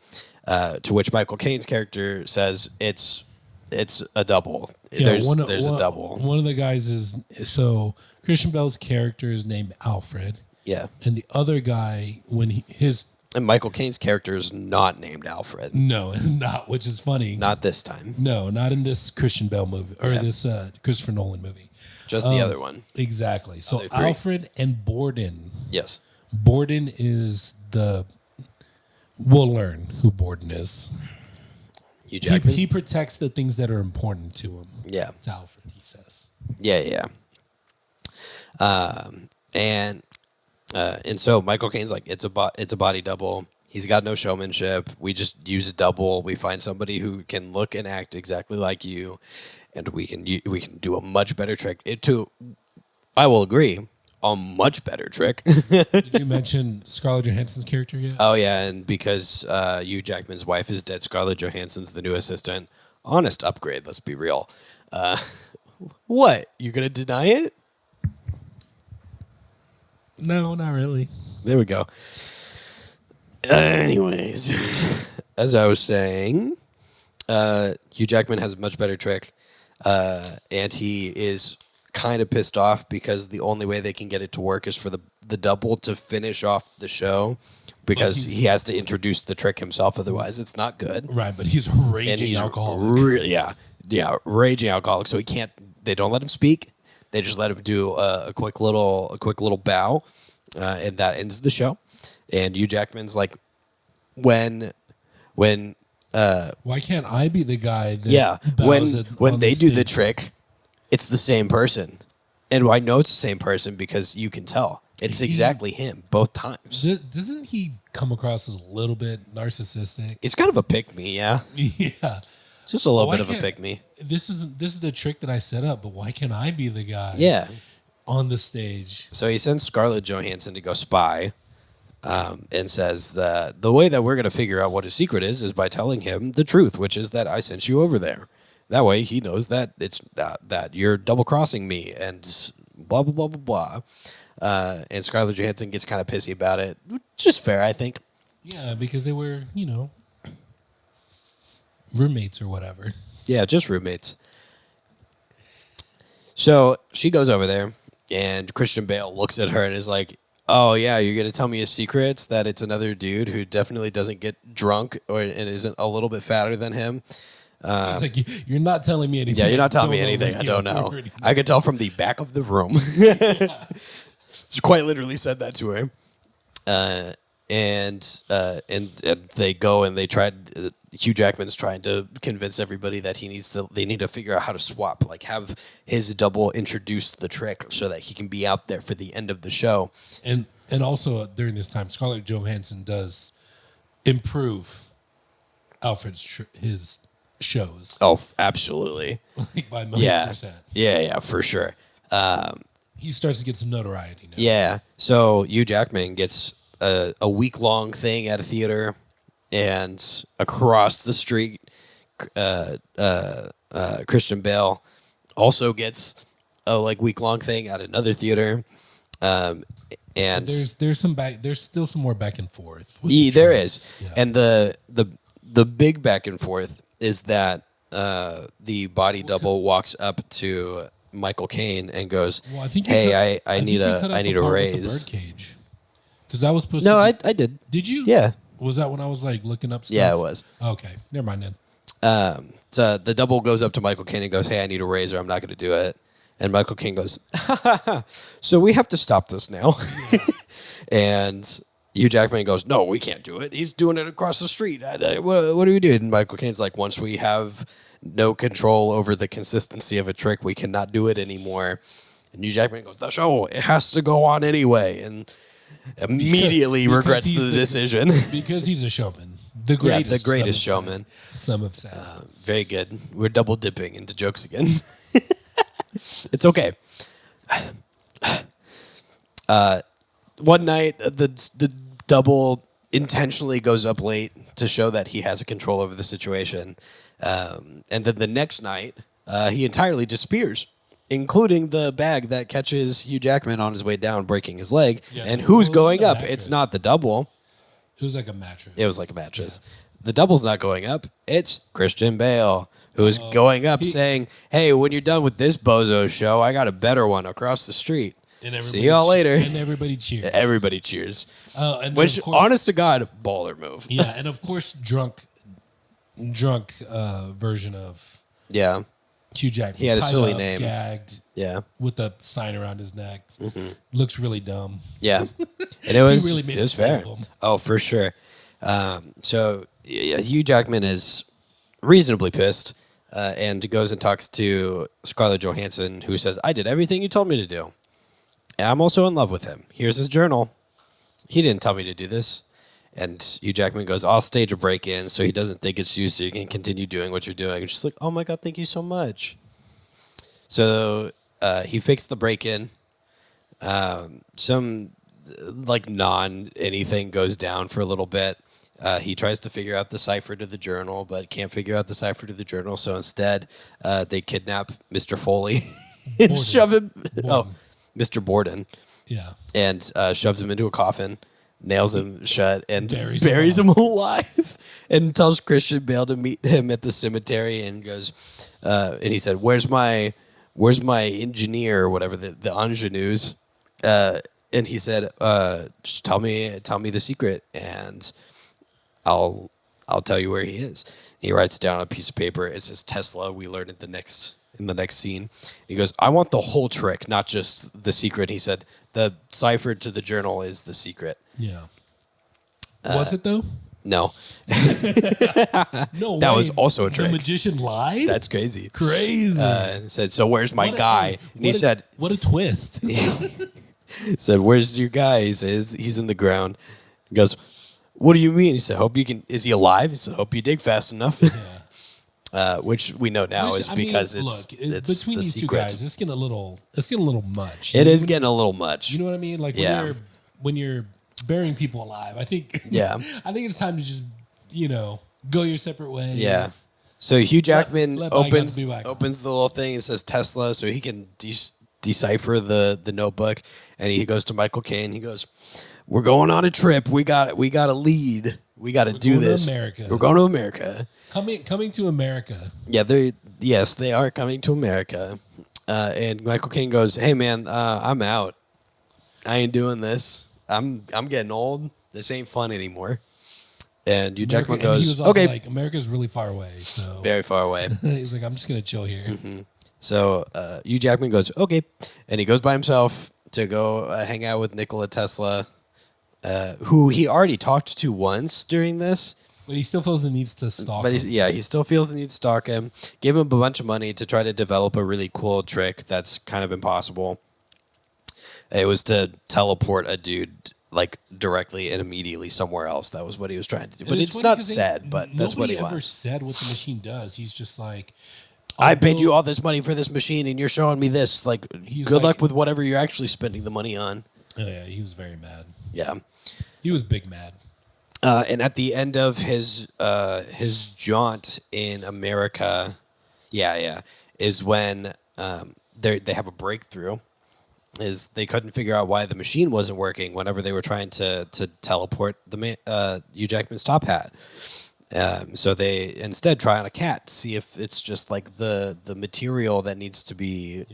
Speaker 1: To which Michael Caine's character says it's a double.
Speaker 2: Yeah,
Speaker 1: there's a double.
Speaker 2: One of the guys is, so Christian Bale's character is named Alfred.
Speaker 1: Yeah.
Speaker 2: And the other guy,
Speaker 1: and Michael Caine's character is not named Alfred.
Speaker 2: No, it's not, which is funny.
Speaker 1: Not this time.
Speaker 2: No, not in this Christian Bale movie, or this Christopher Nolan movie.
Speaker 1: Just the other one.
Speaker 2: Exactly. So Alfred and Borden.
Speaker 1: Yes.
Speaker 2: Borden is we'll learn who Borden is.
Speaker 1: Hugh Jackman?
Speaker 2: He protects the things that are important to him.
Speaker 1: Yeah.
Speaker 2: It's Alfred, he says.
Speaker 1: Yeah. And so Michael Caine's like, it's a body double. He's got no showmanship. We just use a double. We find somebody who can look and act exactly like you, and we can do a much better trick. I will agree, a much better trick.
Speaker 2: Did you mention Scarlett Johansson's character yet?
Speaker 1: Oh yeah, and because Hugh Jackman's wife is dead, Scarlett Johansson's the new assistant. Honest upgrade. Let's be real. What? You're gonna deny it?
Speaker 2: No, not really.
Speaker 1: There we go. Anyways, as I was saying, Hugh Jackman has a much better trick, and he is kind of pissed off because the only way they can get it to work is for the double to finish off the show, because he has to introduce the trick himself. Otherwise, it's not good.
Speaker 2: Right, but he's a raging alcoholic.
Speaker 1: Yeah, raging alcoholic. So he can't. They don't let him speak. They just let him do a quick little bow, and that ends the show. And Hugh Jackman's like, when
Speaker 2: why can't I be the guy that
Speaker 1: when they do the trick, it's the same person. And I know it's the same person because you can tell. It's exactly him both times.
Speaker 2: Doesn't he come across as a little bit narcissistic?
Speaker 1: He's kind of a pick-me, yeah.
Speaker 2: Yeah.
Speaker 1: Just a little bit of a pick-me.
Speaker 2: This is the trick that I set up, but why can't I be the guy on the stage?
Speaker 1: So he sends Scarlett Johansson to go spy, and says the way that we're going to figure out what his secret is by telling him the truth, which is that I sent you over there. That way he knows that it's that you're double-crossing me and blah, blah, blah, blah, blah. And Scarlett Johansson gets kind of pissy about it. Just fair, I think.
Speaker 2: Yeah, because they were, roommates or whatever.
Speaker 1: Yeah, just roommates. So she goes over there, and Christian Bale looks at her and is like, oh, yeah, you're going to tell me his secrets, that it's another dude who definitely doesn't get drunk and isn't a little bit fatter than him.
Speaker 2: It's like, you're not telling me anything.
Speaker 1: Yeah, you're not telling me anything I don't know. I could tell from the back of the room. She quite literally said that to her. And they go and they tried. Hugh Jackman's trying to convince everybody that they need to figure out how to swap, like have his double introduce the trick so that he can be out there for the end of the show.
Speaker 2: And also during this time, Scarlett Johansson does improve Alfred's his shows.
Speaker 1: Oh, absolutely.
Speaker 2: Like by 100%.
Speaker 1: Yeah, for sure.
Speaker 2: He starts to get some notoriety now.
Speaker 1: Yeah. So Hugh Jackman gets a week-long thing at a theater, and across the street, Christian Bale also gets a week-long thing at another theater. And
Speaker 2: there's still some more back and forth.
Speaker 1: There is. Yeah. And the big back and forth is that the body double walks up to Michael Caine and goes,
Speaker 2: well, I think
Speaker 1: "Hey, I need a raise."
Speaker 2: The birdcage. Because I was supposed
Speaker 1: to.
Speaker 2: No,
Speaker 1: I did.
Speaker 2: Did you?
Speaker 1: Yeah.
Speaker 2: Was that when I was looking up stuff?
Speaker 1: Yeah, it was.
Speaker 2: Okay, never mind then.
Speaker 1: So the double goes up to Michael Caine and goes, "Hey, I need a raise, or I'm not going to do it." And Michael Caine goes, "So we have to stop this now." And Hugh Jackman goes, "No, we can't do it. He's doing it across the street. What do we do?" And Michael Caine's like, "Once we have no control over the consistency of a trick, we cannot do it anymore." And Hugh Jackman goes, "The show, it has to go on anyway." And immediately regrets the decision.
Speaker 2: Because he's a showman. The greatest
Speaker 1: showman.
Speaker 2: Some have said.
Speaker 1: Very good. We're double dipping into jokes again. It's okay. One night, the double intentionally goes up late to show that he has a control over the situation. And then the next night, he entirely disappears, including the bag that catches Hugh Jackman on his way down, breaking his leg. Yeah. And who's going up? Mattress. It's not the double.
Speaker 2: It was like a mattress.
Speaker 1: It was like a mattress. Yeah. The double's not going up. It's Christian Bale, who's going up saying, "Hey, when you're done with this bozo show, I got a better one across the street. See y'all later."
Speaker 2: And everybody cheers.
Speaker 1: Everybody cheers.
Speaker 2: Which,
Speaker 1: honest to God, baller move.
Speaker 2: Yeah, and of course, drunk version of Hugh Jackman.
Speaker 1: He had a silly name.
Speaker 2: Gagged.
Speaker 1: Yeah.
Speaker 2: With a sign around his neck. Mm-hmm. Looks really dumb.
Speaker 1: Yeah. And it was,
Speaker 2: really made
Speaker 1: it was fair. Oh, for sure. So Hugh Jackman is reasonably pissed and goes and talks to Scarlett Johansson, who says, "I did everything you told me to do. And I'm also in love with him. Here's his journal. He didn't tell me to do this." And Hugh Jackman goes, "I'll stage a break-in so he doesn't think it's you, so you can continue doing what you're doing." And she's like, "Oh my God, thank you so much." So he fixed the break-in. Some non-anything goes down for a little bit. He tries to figure out the cipher to the journal, but can't figure out the cipher to the journal. So instead, they kidnap Mr. Foley and shove him. Oh, Mr. Borden.
Speaker 2: Yeah.
Speaker 1: And shoves him into a coffin. Nails him shut and buries him alive, and tells Christian Bale to meet him at the cemetery, and goes, and he said, "Where's my engineer or whatever, the ingenues?" And he said, "Just tell me the secret, and I'll tell you where he is." And he writes down on a piece of paper. It says Tesla. We learn it in the next scene. He goes, "I want the whole trick, not just the secret." He said, "The cipher to the journal is the secret."
Speaker 2: Yeah. Was it though?
Speaker 1: No.
Speaker 2: No.
Speaker 1: That was also a trick.
Speaker 2: The magician lied?
Speaker 1: That's crazy.
Speaker 2: Crazy.
Speaker 1: And said, "So where's my guy?" And he said,
Speaker 2: "What a twist."
Speaker 1: Said, "Where's your guy?" He says, "He's in the ground." He goes, "What do you mean?" He said, is he alive? He said, "Hope you dig fast enough." Yeah. Which we know now is because it's
Speaker 2: between
Speaker 1: the
Speaker 2: these
Speaker 1: secret.
Speaker 2: two guys, it's getting a little much.
Speaker 1: It is getting a little much.
Speaker 2: You know what I mean? Like when you're burying people alive, I think it's time to just go your separate ways.
Speaker 1: Yeah. So Hugh Jackman opens the little thing and says Tesla, so he can decipher the notebook, and he goes to Michael Caine. He goes, "We're going on a trip. We got a lead. We got to do this. We're going to America.
Speaker 2: Coming to America."
Speaker 1: Yeah, they are coming to America. And Michael Caine goes, "Hey man, I'm out. I ain't doing this. I'm getting old. This ain't fun anymore." And Hugh Jackman goes, "Okay."
Speaker 2: Like, America's really far away. So
Speaker 1: very far away.
Speaker 2: He's like, "I'm just gonna chill here."
Speaker 1: Mm-hmm. So Hugh Jackman goes, "Okay," and he goes by himself to go hang out with Nikola Tesla, who he already talked to once during this.
Speaker 2: But he still feels the needs to stalk
Speaker 1: But
Speaker 2: him.
Speaker 1: he still feels the need to stalk him. Gave him a bunch of money to try to develop a really cool trick that's kind of impossible. It was to teleport a dude like directly and immediately somewhere else. That was what he was trying to do.
Speaker 2: And
Speaker 1: But it's
Speaker 2: funny
Speaker 1: not
Speaker 2: 'cause
Speaker 1: said, but that's what he
Speaker 2: Nobody ever
Speaker 1: wants.
Speaker 2: said what the machine does. He's just like,
Speaker 1: I paid
Speaker 2: although-
Speaker 1: you all this money for this machine, and you're showing me this. Like,
Speaker 2: He's
Speaker 1: good
Speaker 2: like-
Speaker 1: luck with whatever you're actually spending the money on.
Speaker 2: Oh yeah, he was very mad.
Speaker 1: Yeah.
Speaker 2: He was big mad.
Speaker 1: And at the end of his jaunt in America, is when they have a breakthrough. Is they couldn't figure out why the machine wasn't working whenever they were trying to teleport the Hugh Jackman's top hat. So they instead try on a cat to see if it's just like the material that needs to be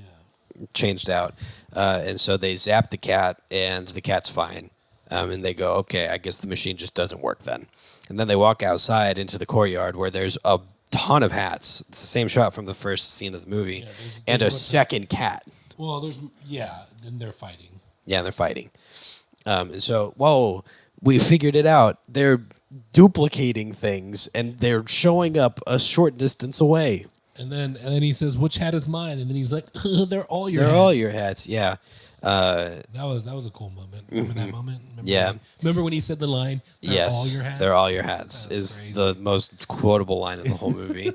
Speaker 1: changed out. And so they zap the cat, and the cat's fine. And they go, okay, I guess the machine just doesn't work then. And then they walk outside into the courtyard where there's a ton of hats. It's the same shot from the first scene of the movie.
Speaker 2: there's
Speaker 1: and a
Speaker 2: one-
Speaker 1: second cat.
Speaker 2: Well, then they're fighting.
Speaker 1: Yeah, they're fighting. And so, whoa, we figured it out. They're duplicating things, and they're showing up a short distance away.
Speaker 2: And then he says, "Which hat is mine?" And then he's like, "They're all your.
Speaker 1: They're
Speaker 2: hats.
Speaker 1: all your hats, yeah.
Speaker 2: That was a cool moment. Remember that moment? Remember
Speaker 1: Yeah.
Speaker 2: Remember when he said the line? They're
Speaker 1: Yes,
Speaker 2: all your hats.
Speaker 1: they're all your hats
Speaker 2: That was
Speaker 1: is
Speaker 2: crazy.
Speaker 1: the most quotable line in the whole movie.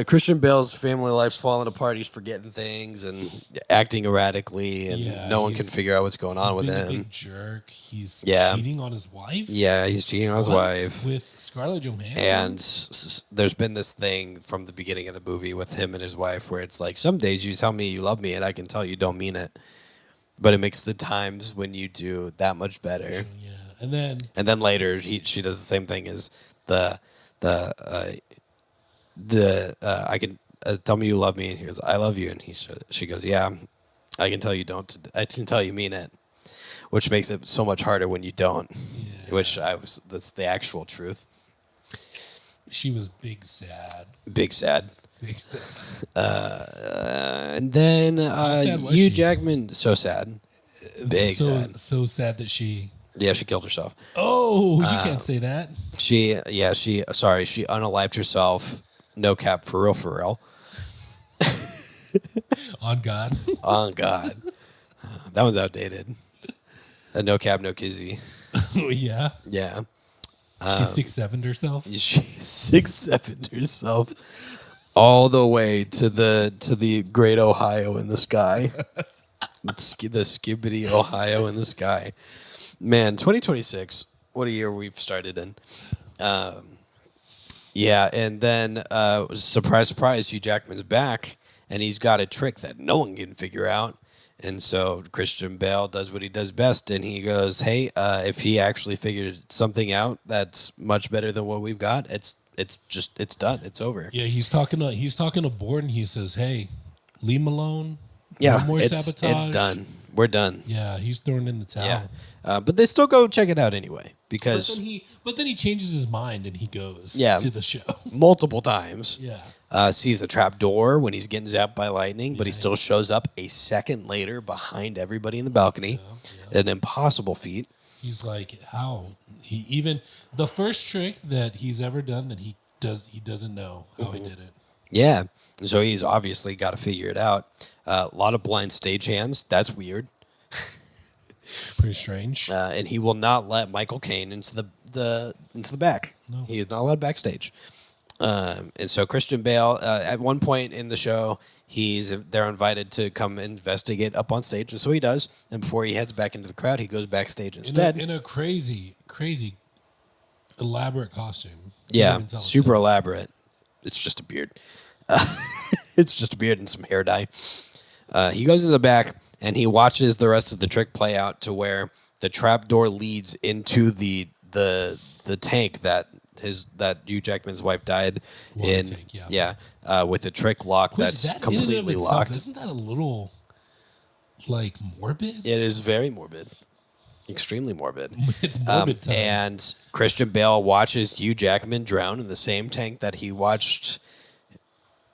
Speaker 1: Christian Bale's family life's falling apart. He's forgetting things and acting erratically, and
Speaker 2: Yeah,
Speaker 1: no one can
Speaker 2: he's-
Speaker 1: figure out what's going on
Speaker 2: He's
Speaker 1: with
Speaker 2: being a
Speaker 1: him.
Speaker 2: big jerk. He's
Speaker 1: Yeah.
Speaker 2: cheating on his wife.
Speaker 1: Yeah, he's cheating on his
Speaker 2: What?
Speaker 1: wife.
Speaker 2: With Scarlett Johansson.
Speaker 1: And there's been this thing from the beginning of the movie with him and his wife where it's like, some days you tell me you love me and I can tell you don't mean it. But it makes the times when you do that much better.
Speaker 2: yeah, and then
Speaker 1: And then later she does the same thing as I can tell me you love me, and he goes, I love you, and she goes, yeah, I can tell you don't. I can tell you mean it, which makes it so much harder when you don't. Which that's the actual truth.
Speaker 2: she was big sad.
Speaker 1: Big sad.
Speaker 2: Big sad.
Speaker 1: And then
Speaker 2: sad was
Speaker 1: Hugh
Speaker 2: she?
Speaker 1: Jackman, so sad. Big sad.
Speaker 2: So sad that she.
Speaker 1: Yeah, she killed herself.
Speaker 2: Oh, you can't say that.
Speaker 1: She unalived herself. No cap, for real.
Speaker 2: On God.
Speaker 1: Oh God, that one's outdated. No cap, no kizzy.
Speaker 2: Oh, yeah.
Speaker 1: Yeah,
Speaker 2: She 6'7" herself.
Speaker 1: she 6'7" herself all the way to the great Ohio in the sky. the skibbity Ohio in the sky. Man, 2026. What a year we've started in. Yeah, and then surprise, surprise, Hugh Jackman's back, and he's got a trick that no one can figure out. And so Christian Bale does what he does best, and he goes, "Hey, if he actually figured something out that's much better than what we've got, it's done. It's over."
Speaker 2: Yeah, he's talking to Borden. He says, "Hey, leave him alone.
Speaker 1: Yeah,
Speaker 2: no more sabotage.
Speaker 1: It's done. We're done.
Speaker 2: Yeah, he's throwing in the towel.
Speaker 1: Yeah, but they still go check it out anyway because
Speaker 2: But then he changes his mind and he goes
Speaker 1: Yeah.
Speaker 2: to the show.
Speaker 1: multiple times.
Speaker 2: Yeah.
Speaker 1: Sees a trap door when he's getting zapped by lightning, but he
Speaker 2: Yeah.
Speaker 1: still shows up a second later behind everybody in the balcony. An impossible feat.
Speaker 2: He's like, how? He even the first trick that he's ever done that he doesn't know how he did it.
Speaker 1: Yeah, so he's obviously got to figure it out. A lot of blind stagehands. That's weird.
Speaker 2: Pretty strange.
Speaker 1: And he will not let Michael Caine into the back.
Speaker 2: No.
Speaker 1: He is not allowed backstage. And so Christian Bale, at one point in the show, they're invited to come investigate up on stage, and so he does. And before he heads back into the crowd, he goes backstage instead.
Speaker 2: in a crazy elaborate costume. Can't
Speaker 1: Yeah,
Speaker 2: even tell it's
Speaker 1: super
Speaker 2: him.
Speaker 1: elaborate. It's just a beard. It's just a beard and some hair dye. He goes into the back and he watches the rest of the trick play out to where the trap door leads into the tank that Hugh Jackman's wife died
Speaker 2: Water
Speaker 1: in.
Speaker 2: tank, yeah.
Speaker 1: Yeah, with a trick lock
Speaker 2: Which
Speaker 1: that's
Speaker 2: that in and of
Speaker 1: completely
Speaker 2: itself,
Speaker 1: locked.
Speaker 2: Isn't that a little like morbid?
Speaker 1: It is very morbid, extremely morbid.
Speaker 2: It's morbid time.
Speaker 1: And Christian Bale watches Hugh Jackman drown in the same tank that he watched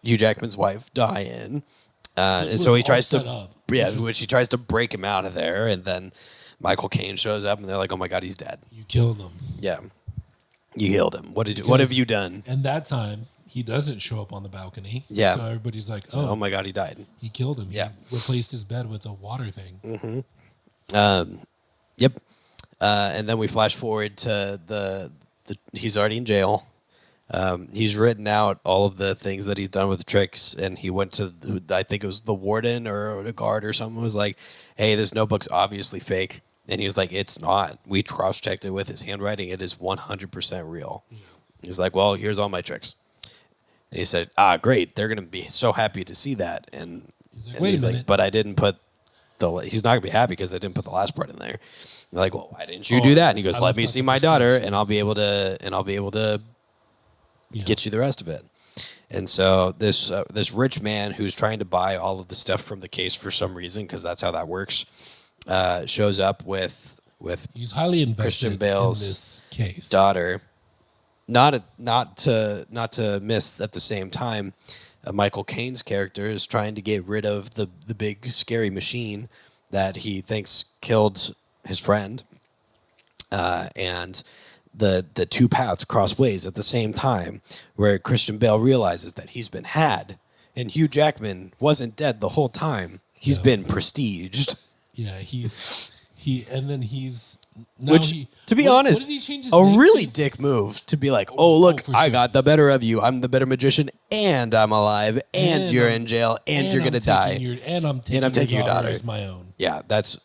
Speaker 1: Hugh Jackman's wife die in. And
Speaker 2: was
Speaker 1: so he
Speaker 2: all
Speaker 1: tries
Speaker 2: set
Speaker 1: to,
Speaker 2: up.
Speaker 1: which he tries to break him out of there, and then Michael Caine shows up, and they're like, "Oh my God, he's dead."
Speaker 2: You killed him.
Speaker 1: Yeah, you killed him. What have you done?
Speaker 2: And that time, he doesn't show up on the balcony.
Speaker 1: Yeah.
Speaker 2: So everybody's like,
Speaker 1: Oh my God, he died.
Speaker 2: he killed him.
Speaker 1: Yeah.
Speaker 2: He replaced his bed with a water thing.
Speaker 1: Yep. And then we flash forward to the he's already in jail. He's written out all of the things that he's done with tricks, and he went to I think it was the warden or a guard or someone was like, "Hey, this notebook's obviously fake," and he was like, "It's not. We cross checked it with his handwriting. It is 100% real." Yeah. He's like, "Well, here's all my tricks," and he said, "Great. They're gonna be so happy to see that." And
Speaker 2: He's like, "Wait a minute."
Speaker 1: "But I didn't put." He's not gonna be happy because I didn't put the last part in there. They're like, "Well, why didn't you do that?" And he goes, "Let me see my daughter, and I'll be able to get you the rest of it." And so this rich man who's trying to buy all of the stuff from the case for some reason, because that's how that works, shows up with
Speaker 2: he's highly invested
Speaker 1: Christian Bale's
Speaker 2: in this case.
Speaker 1: daughter. Not to miss at the same time. Michael Caine's character is trying to get rid of the big scary machine that he thinks killed his friend, and the two paths cross ways at the same time, where Christian Bale realizes that he's been had, and Hugh Jackman wasn't dead the whole time. He's been prestiged.
Speaker 2: Yeah, he's now
Speaker 1: Which, to be honest,
Speaker 2: what did he change his
Speaker 1: a
Speaker 2: name
Speaker 1: really
Speaker 2: to?
Speaker 1: dick move to be like, "Oh, look,
Speaker 2: for
Speaker 1: I
Speaker 2: sure.
Speaker 1: got the better of you. I'm the better magician, and I'm alive, and you're
Speaker 2: I'm-
Speaker 1: in jail, and you're
Speaker 2: I'm
Speaker 1: gonna
Speaker 2: taking
Speaker 1: die."
Speaker 2: and I'm taking your daughter as my own.
Speaker 1: Yeah, there's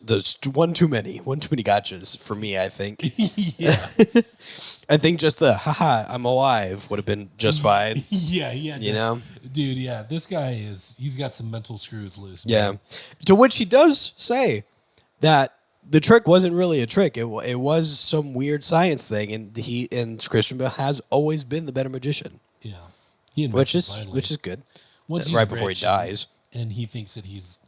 Speaker 1: one too many gotchas for me. I think.
Speaker 2: Yeah,
Speaker 1: I think just the "haha, I'm alive" would have been just fine.
Speaker 2: yeah.
Speaker 1: You know?
Speaker 2: Dude. Yeah, this guy he's got some mental screws loose.
Speaker 1: Yeah.
Speaker 2: Man.
Speaker 1: To which he does say that the trick wasn't really a trick. It was some weird science thing, and Christian Bale has always been the better magician,
Speaker 2: Yeah, he
Speaker 1: which
Speaker 2: invested
Speaker 1: is
Speaker 2: finally.
Speaker 1: good.
Speaker 2: Once he's
Speaker 1: Right before he
Speaker 2: rich
Speaker 1: dies.
Speaker 2: and he thinks that he's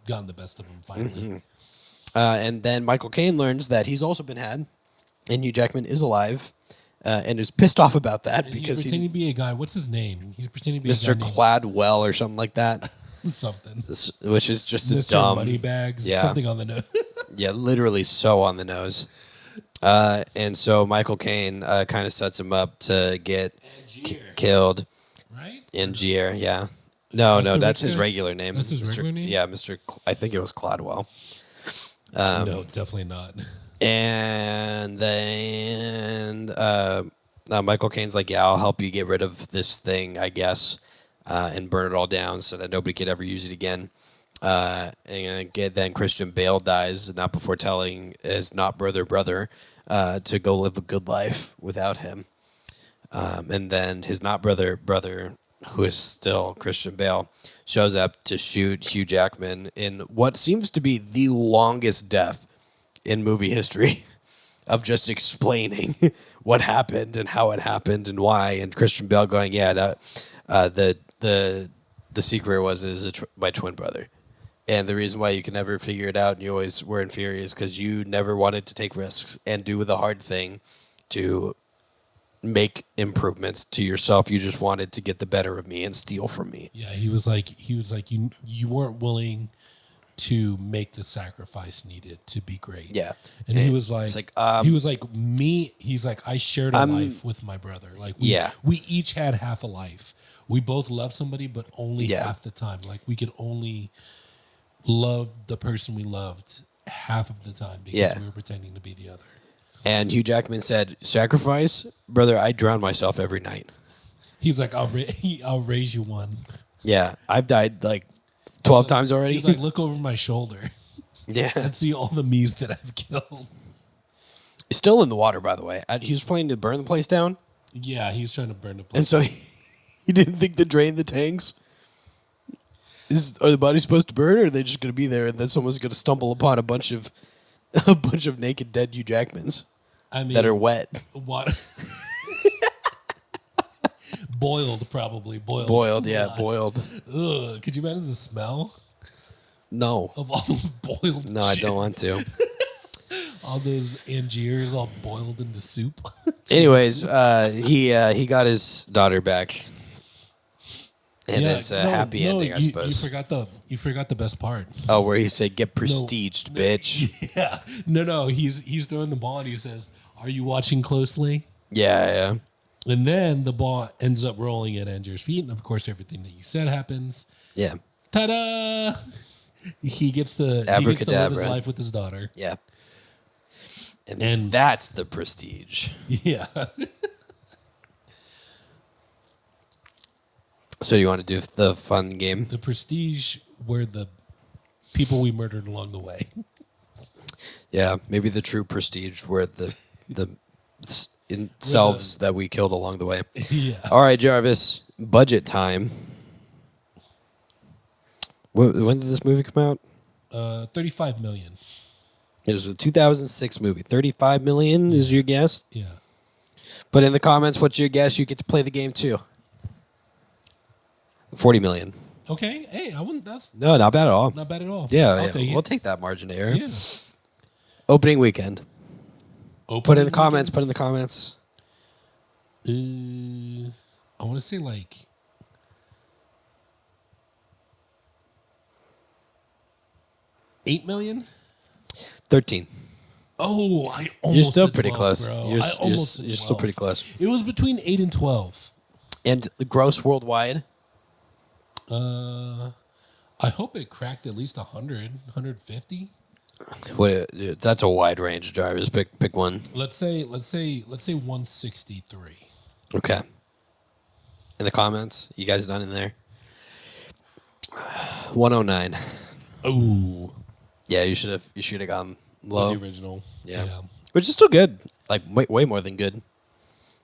Speaker 2: gotten the best of him finally.
Speaker 1: Mm-hmm. And then Michael Caine learns that he's also been had, and Hugh Jackman is alive, and is pissed off about that
Speaker 2: And
Speaker 1: because
Speaker 2: he's pretending to be a guy. What's his name? He's pretending to be
Speaker 1: Mr.
Speaker 2: a guy named
Speaker 1: Cladwell or something like that,
Speaker 2: something.
Speaker 1: which is just a
Speaker 2: Mr.
Speaker 1: dumb.
Speaker 2: Moneybags.
Speaker 1: yeah.
Speaker 2: Something on the nose.
Speaker 1: Yeah, literally so on the nose. And so Michael Caine kind of sets him up to get killed.
Speaker 2: Right?
Speaker 1: Angier, yeah. No,
Speaker 2: That's the
Speaker 1: that's
Speaker 2: rich
Speaker 1: his
Speaker 2: guy?
Speaker 1: regular name.
Speaker 2: That's his
Speaker 1: Mr.
Speaker 2: regular name?
Speaker 1: Yeah, I think it was Cladwell.
Speaker 2: No, definitely not.
Speaker 1: And then Michael Caine's like, "Yeah, I'll help you get rid of this thing, I guess, and burn it all down so that nobody could ever use it again." Then Christian Bale dies, not before telling his not brother to go live a good life without him. And then his not brother, who is still Christian Bale, shows up to shoot Hugh Jackman in what seems to be the longest death in movie history of just explaining what happened and how it happened and why. And Christian Bale going, "Yeah, that the secret was my twin brother. And the reason why you can never figure it out and you always were inferior is because you never wanted to take risks and do the hard thing to make improvements to yourself. You just wanted to get the better of me and steal from me."
Speaker 2: Yeah, he was like you weren't willing to make the sacrifice needed to be great.
Speaker 1: Yeah.
Speaker 2: And he was like,
Speaker 1: it's like,
Speaker 2: he's like, I shared a life with my brother. Like we each had half a life. We both loved somebody, but only half the time. Like we could only love the person we loved half of the time because we were pretending to be the other.
Speaker 1: And Hugh Jackman said, "Sacrifice? Brother, I drown myself every night."
Speaker 2: He's like, I'll raise you one.
Speaker 1: Yeah, I've died like 12 times already.
Speaker 2: He's like, look over my shoulder
Speaker 1: Yeah.
Speaker 2: and see all the me's that I've killed.
Speaker 1: He's still in the water, by the way. He was planning to burn the place down.
Speaker 2: Yeah, he's trying to burn the place.
Speaker 1: And so he didn't think to drain the tanks. Are the bodies supposed to burn, or are they just going to be there and then someone's going to stumble upon a bunch of naked dead Hugh Jackmans that are wet?
Speaker 2: What? Boiled, probably.
Speaker 1: Boiled, yeah, boiled.
Speaker 2: Ugh, could you imagine the smell
Speaker 1: No.
Speaker 2: of all those boiled
Speaker 1: No, I
Speaker 2: shit?
Speaker 1: don't want to.
Speaker 2: All those Angiers all boiled into soup.
Speaker 1: Anyways, he got his daughter back. And it's a happy ending, I suppose.
Speaker 2: You forgot the best part.
Speaker 1: Oh, where he said, "Get prestiged, bitch."
Speaker 2: Yeah. No. He's throwing the ball and he says, "Are you watching closely?"
Speaker 1: Yeah.
Speaker 2: And then the ball ends up rolling at Andrew's feet, and of course, everything that you said happens.
Speaker 1: Yeah.
Speaker 2: Ta-da! He gets to live his
Speaker 1: Abracadabra.
Speaker 2: life with his daughter.
Speaker 1: Yeah. And that's the prestige.
Speaker 2: Yeah.
Speaker 1: So you want to do the fun game?
Speaker 2: The prestige were the people we murdered along the way.
Speaker 1: Yeah, maybe the true prestige were the selves that we killed along the way.
Speaker 2: Yeah.
Speaker 1: All right, Jarvis, budget time. When did this movie come out?
Speaker 2: 35 million.
Speaker 1: It was a 2006 movie. 35 million is your guess?
Speaker 2: Yeah.
Speaker 1: But in the comments, what's your guess? You get to play the game too. 40 million.
Speaker 2: Okay. Hey, I wouldn't. That's
Speaker 1: No, not bad at all.
Speaker 2: not bad at all.
Speaker 1: Yeah,
Speaker 2: I'll take it.
Speaker 1: we'll take that margin of error.
Speaker 2: Yeah.
Speaker 1: Opening weekend.
Speaker 2: Open
Speaker 1: Put in the comments. Put in the comments.
Speaker 2: I want to say like 8 million.
Speaker 1: 13.
Speaker 2: Oh, I almost.
Speaker 1: You're still
Speaker 2: said
Speaker 1: pretty
Speaker 2: 12,
Speaker 1: close.
Speaker 2: Bro.
Speaker 1: You're
Speaker 2: I almost said
Speaker 1: still
Speaker 2: 12.
Speaker 1: pretty close.
Speaker 2: It was between 8 and 12.
Speaker 1: And the gross worldwide?
Speaker 2: I hope it cracked at least 100, 150.
Speaker 1: That's a wide range, Jarvis. Pick one.
Speaker 2: Let's say 163.
Speaker 1: Okay. In the comments, you guys done in there? 109.
Speaker 2: Oh,
Speaker 1: Yeah, you should have gone low.
Speaker 2: the original.
Speaker 1: Yeah. Which is still good. Like way more than good.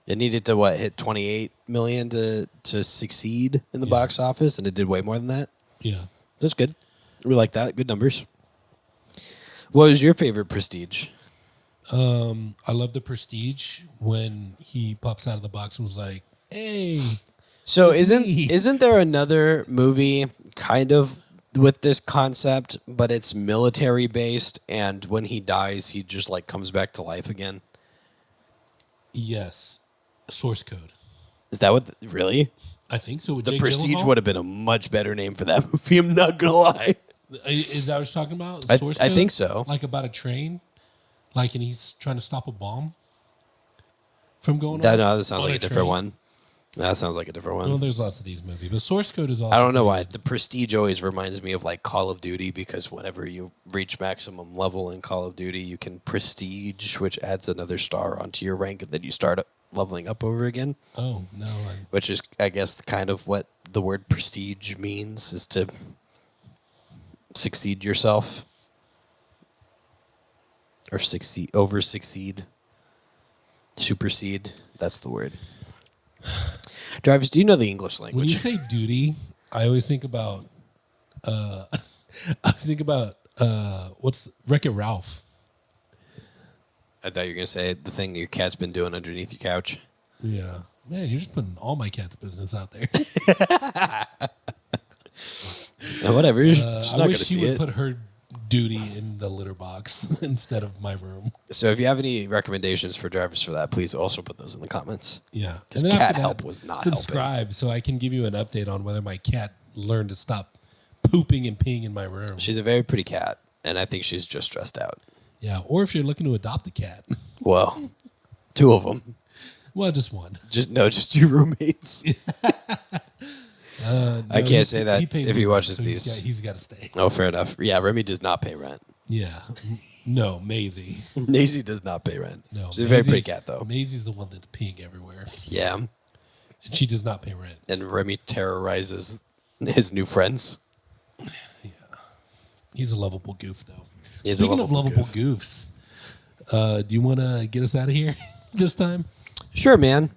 Speaker 1: It needed to hit 28 million to succeed in the box office, and it did way more than that.
Speaker 2: Yeah.
Speaker 1: That's good. We like that. Good numbers. What was your favorite Prestige?
Speaker 2: I love the Prestige when he pops out of the box and was like, "Hey."
Speaker 1: So
Speaker 2: It's me.
Speaker 1: isn't there another movie kind of with this concept, but it's military based, and when he dies, he just like comes back to life again?
Speaker 2: Yes. Source Code.
Speaker 1: Is that what? Really?
Speaker 2: I think so. With
Speaker 1: The
Speaker 2: Jake
Speaker 1: Prestige
Speaker 2: Gyllenhaal?
Speaker 1: would have been a much better name for that movie. I'm not gonna lie.
Speaker 2: Is that what you're talking about?
Speaker 1: I
Speaker 2: Source Code?
Speaker 1: think so.
Speaker 2: Like about a train? Like, and he's trying to stop a bomb from going
Speaker 1: That
Speaker 2: off
Speaker 1: sounds
Speaker 2: on
Speaker 1: like a different
Speaker 2: train?
Speaker 1: one. That sounds like a different one.
Speaker 2: Well, there's lots of these movies, but Source Code is also.
Speaker 1: I don't know why. The Prestige always reminds me of like Call of Duty, because whenever you reach maximum level in Call of Duty, you can Prestige, which adds another star onto your rank, and then you start leveling up over again.
Speaker 2: Oh, no.
Speaker 1: Which is, I guess, kind of what the word prestige means, is to succeed yourself. Or succeed. Supersede. That's the word. Drivers, do you know the English
Speaker 2: When
Speaker 1: language?
Speaker 2: you say duty, I always think about. What's Wreck-It Ralph?
Speaker 1: I thought you were going to say the thing your cat's been doing underneath your couch.
Speaker 2: Yeah. Man, you're just putting all my cat's business out there.
Speaker 1: Whatever. She's not
Speaker 2: I
Speaker 1: going
Speaker 2: wish
Speaker 1: to
Speaker 2: she
Speaker 1: see
Speaker 2: would
Speaker 1: it.
Speaker 2: put her duty in the litter box instead of my room.
Speaker 1: So if you have any recommendations for drivers for that, please also put those in the comments.
Speaker 2: Yeah.
Speaker 1: Because
Speaker 2: And then
Speaker 1: cat
Speaker 2: after that,
Speaker 1: help was not helping.
Speaker 2: subscribe so I can give you an update on whether my cat learned to stop pooping and peeing in my room.
Speaker 1: She's a very pretty cat, and I think she's just stressed out.
Speaker 2: Yeah. Or if you're looking to adopt a cat.
Speaker 1: Well, two of them.
Speaker 2: Well, just one.
Speaker 1: Just your roommates.
Speaker 2: No,
Speaker 1: I can't say that
Speaker 2: he pays
Speaker 1: if
Speaker 2: me
Speaker 1: he
Speaker 2: rent,
Speaker 1: watches
Speaker 2: so
Speaker 1: these.
Speaker 2: He's got to stay.
Speaker 1: Oh, fair enough. Yeah, Remy does not pay rent.
Speaker 2: Yeah. No, Maisie.
Speaker 1: Maisie does not pay rent.
Speaker 2: No.
Speaker 1: She's a very pretty
Speaker 2: Maisie's-
Speaker 1: cat, though.
Speaker 2: Maisie's the one that's peeing everywhere.
Speaker 1: Yeah,
Speaker 2: And she does not pay rent.
Speaker 1: and Remy terrorizes his new friends.
Speaker 2: He's a lovable goof, though.
Speaker 1: He's a
Speaker 2: Speaking of
Speaker 1: lovable
Speaker 2: lovable goofs, do you want to get us out of here this time?
Speaker 1: Sure, man.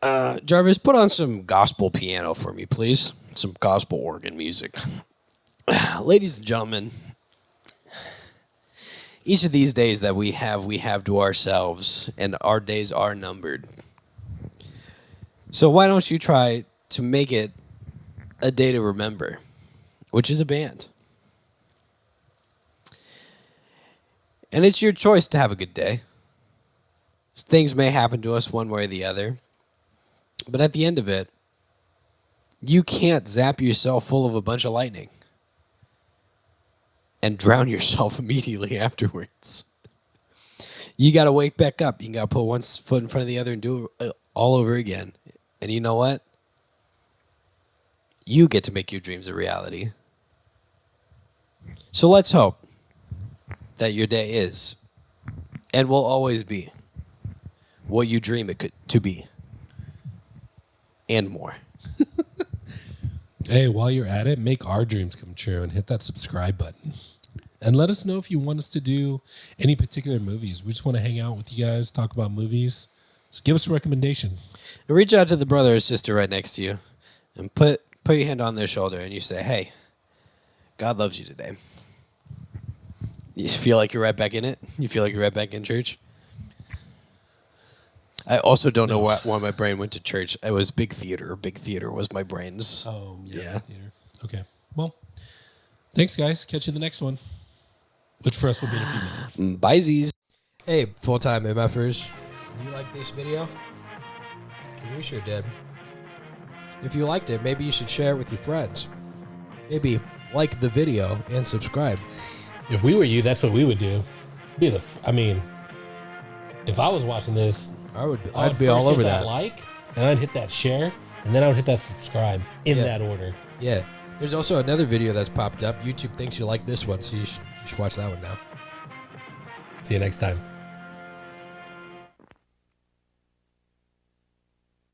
Speaker 1: Jarvis, put on some gospel piano for me, please. Some gospel organ music. Ladies and gentlemen, each of these days that we have to ourselves, and our days are numbered. So why don't you try to make it a day to remember, which is a band. And it's your choice to have a good day. Things may happen to us one way or the other. But at the end of it, you can't zap yourself full of a bunch of lightning and drown yourself immediately afterwards. You got to wake back up. You got to put one foot in front of the other and do it all over again. And you know what? You get to make your dreams a reality. So let's hope that your day is and will always be what you dream it to be. And more.
Speaker 2: Hey, while you're at it, make our dreams come true and hit that subscribe button. And let us know if you want us to do any particular movies. We just want to hang out with you guys, talk about movies. So give us a recommendation.
Speaker 1: And reach out to the brother or sister right next to you and put your hand on their shoulder and you say, hey, God loves you today. You feel like you're right back in it? You feel like you're right back in church? I also don't know why my brain went to church. It was big theater. Big theater was my brain's.
Speaker 2: Oh,
Speaker 1: yeah.
Speaker 2: Theater. Okay. Well, thanks, guys. Catch you in the next one, which for us will be in a few minutes.
Speaker 1: Bye-sies. Hey, full-time MFers. You like this video? 'Cause we sure did. If you liked it, maybe you should share it with your friends. Maybe like the video and subscribe.
Speaker 2: If we were you, that's what we would do. If I was watching this,
Speaker 1: I'd be all over that.
Speaker 2: Like, and I'd hit that share, and then I would hit that subscribe in that order.
Speaker 1: Yeah. There's also another video that's popped up. YouTube thinks you like this one, so you should watch that one now.
Speaker 2: See you next time.